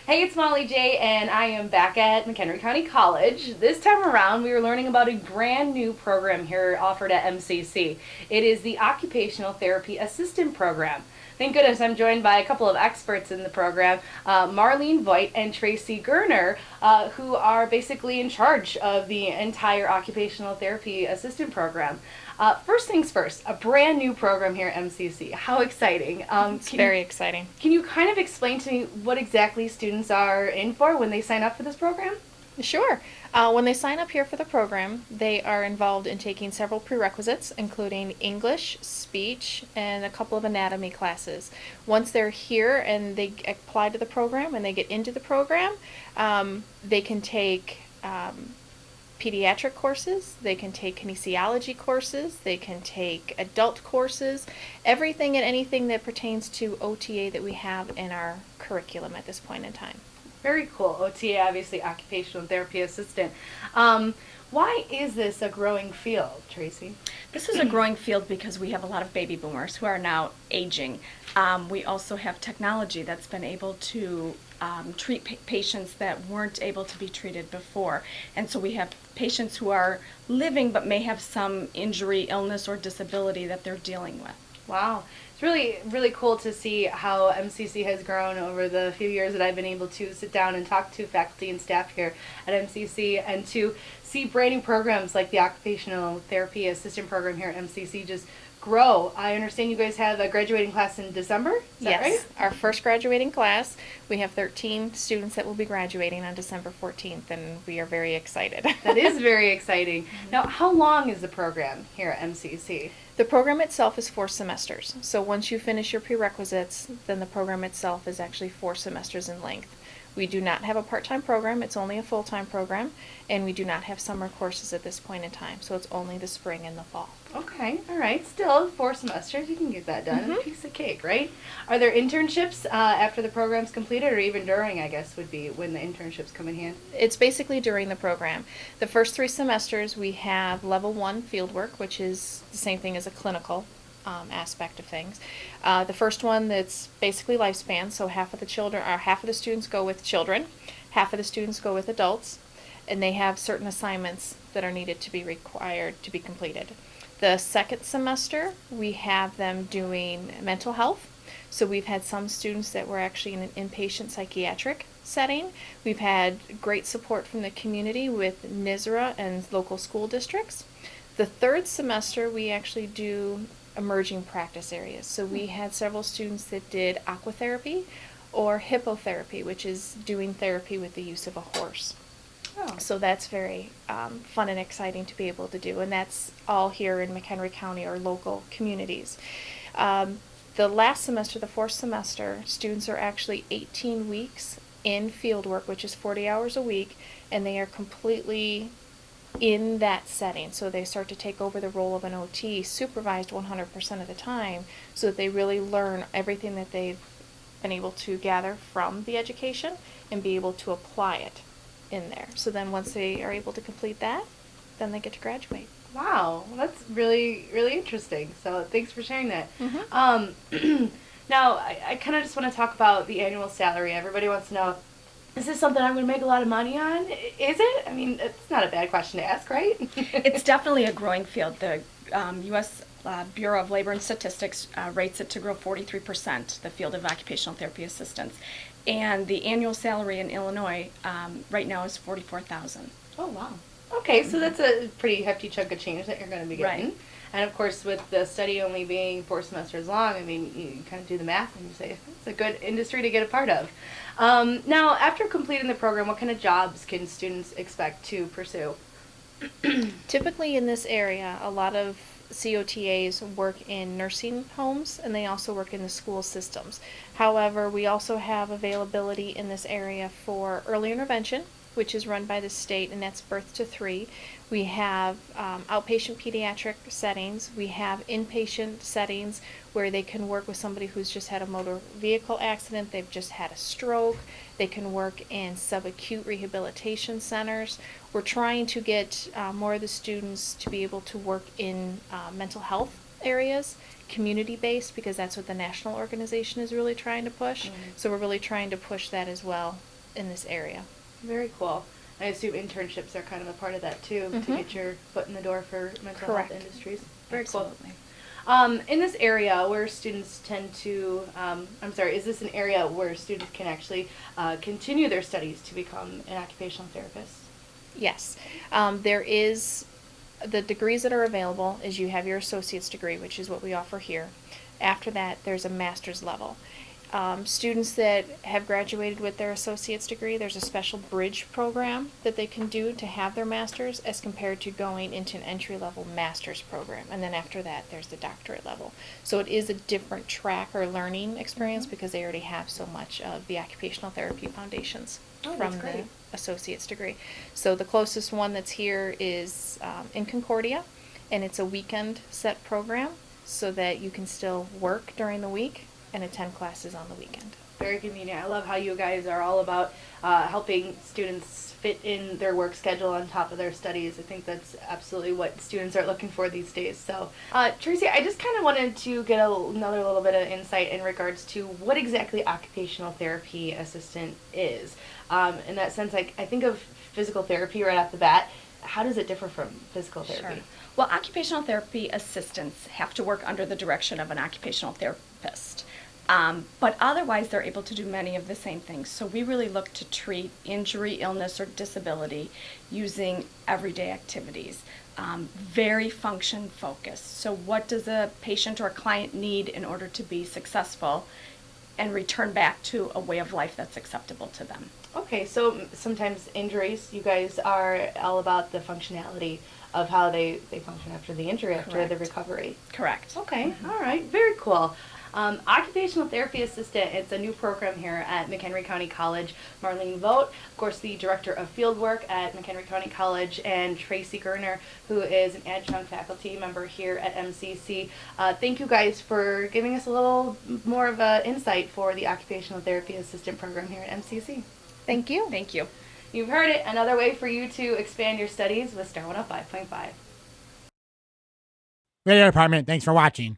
Hey, it's Molly J, and I am back at McHenry County College. This time around, we are learning about a brand new program here offered at MCC. It is the Occupational Therapy Assistant Program. Thank goodness I'm joined by a couple of experts in the program, Marlene Voigt and Tracy Gerner, who are basically in charge of the entire Occupational Therapy Assistant Program. First things first, a brand new program here at MCC. How exciting! It's very exciting. Can you kind of explain to me what exactly students are in for when they sign up for this program? Sure. When they sign up here for the program, they are involved in taking several prerequisites, including English, speech, and a couple of anatomy classes. Once they're here and they apply to the program and they get into the program, they can take pediatric courses, they can take kinesiology courses, they can take adult courses, everything and anything that pertains to OTA that we have in our curriculum at this point in time. Very cool. OTA, obviously, occupational therapy assistant. Why is this a growing field, Tracy? This is a growing field because we have a lot of baby boomers who are now aging. We also have technology that's been able to treat patients that weren't able to be treated before. And so we have patients who are living but may have some injury, illness, or disability that they're dealing with. Wow. It's really, really cool to see how MCC has grown over the few years that I've been able to sit down and talk to faculty and staff here at MCC, and to see brand new programs like the Occupational Therapy Assistant Program here at MCC just grow. I understand you guys have a graduating class in December. Is that Yes, right? our first graduating class, we have 13 students that will be graduating on December 14th, and we are very excited. That is very exciting. Now, how long is the program here at MCC? The program itself is 4 semesters. So once you finish your prerequisites, then the program itself is actually 4 semesters in length. We do not have a part-time program, it's only a full-time program, and we do not have summer courses at this point in time, so it's only the spring and the fall. Okay, all right. Still 4 semesters, you can get that done. A piece of cake, right? Are there internships after the program's completed, or even during, I guess, would be when the internships come in hand? It's basically during the program. The first 3 semesters we have level 1 fieldwork, which is the same thing as a clinical aspect of things. The first one that's basically lifespan, so half of the students go with children, half of the students go with adults, and they have certain assignments that are needed to be required to be completed. The second semester, we have them doing mental health. So we've had some students that were actually in an inpatient psychiatric setting. We've had great support from the community with NISRA and local school districts. The third semester, we actually do emerging practice areas. So we had several students that did aquatherapy or hippotherapy, which is doing therapy with the use of a horse. Oh. So that's very fun and exciting to be able to do, and that's all here in McHenry County or local communities. The last semester, the 4th semester, students are actually 18 weeks in fieldwork, which is 40 hours a week, and they are completely in that setting. So they start to take over the role of an OT, supervised 100% of the time, so that they really learn everything that they've been able to gather from the education and be able to apply it in there. So then once they are able to complete that, then they get to graduate. Wow, well, that's really, really interesting. So thanks for sharing that. Mm-hmm. Now, I kind of just want to talk about the annual salary. Everybody wants to know, is this something I'm going to make a lot of money on? Is it? I mean, it's not a bad question to ask, right? It's definitely a growing field. The U.S. Bureau of Labor and Statistics rates it to grow 43%, the field of occupational therapy assistants. And the annual salary in Illinois right now is $44,000. Oh, wow. Okay, so that's a pretty hefty chunk of change that you're going to be getting. Right. And of course, with the study only being 4 semesters long, I mean, you kind of do the math and you say it's a good industry to get a part of. Now, after completing the program, what kind of jobs can students expect to pursue? Typically in this area, a lot of COTAs work in nursing homes and they also work in the school systems. However, we also have availability in this area for early intervention, which is run by the state, and that's birth to 3. We have outpatient pediatric settings. We have inpatient settings where they can work with somebody who's just had a motor vehicle accident, they've just had a stroke. They can work in subacute rehabilitation centers. We're trying to get more of the students to be able to work in mental health areas, community-based, because that's what the national organization is really trying to push. So we're really trying to push that as well in this area. Very cool. I assume internships are kind of a part of that too, to Mhm. get your foot in the door for mental Correct. health industries. Very Absolutely. cool. In this area where students tend to, is this an area where students can actually continue their studies to become an occupational therapist? Yes. There is, the degrees that are available is you have your associate's degree, which is what we offer here. After that, there's a master's level. Students that have graduated with their associate's degree, there's a special bridge program that they can do to have their master's as compared to going into an entry-level master's program. And then after that, there's the doctorate level. So it is a different track or learning experience because they already have so much of the occupational therapy foundations Oh, from that's the great. associate's degree. So the closest one that's here is in Concordia, and it's a weekend set program so that you can still work during the week and attend classes on the weekend. Very convenient. I love how you guys are all about helping students fit in their work schedule on top of their studies. I think that's absolutely what students are looking for these days. So, Tracy, I just kind of wanted to get another little bit of insight in regards to what exactly occupational therapy assistant is. In that sense, I think of physical therapy right off the bat. How does it differ from physical therapy? Sure. Well, occupational therapy assistants have to work under the direction of an occupational therapist. But otherwise, they're able to do many of the same things. So we really look to treat injury, illness, or disability using everyday activities. Very function focused. So what does a patient or a client need in order to be successful and return back to a way of life that's acceptable to them? Okay, so sometimes injuries, you guys are all about the functionality of how they function after the injury, after the Correct. recovery. Correct. Okay, all right, very cool. Occupational Therapy Assistant, it's a new program here at McHenry County College. Marlene Vogt, of course, the Director of Fieldwork at McHenry County College, and Tracy Gerner, who is an adjunct faculty member here at MCC. Thank you guys for giving us a little more of an insight for the Occupational Therapy Assistant program here at MCC. Thank you. Thank you. You've heard it, another way for you to expand your studies with Star 105.5. Radio Department, thanks for watching.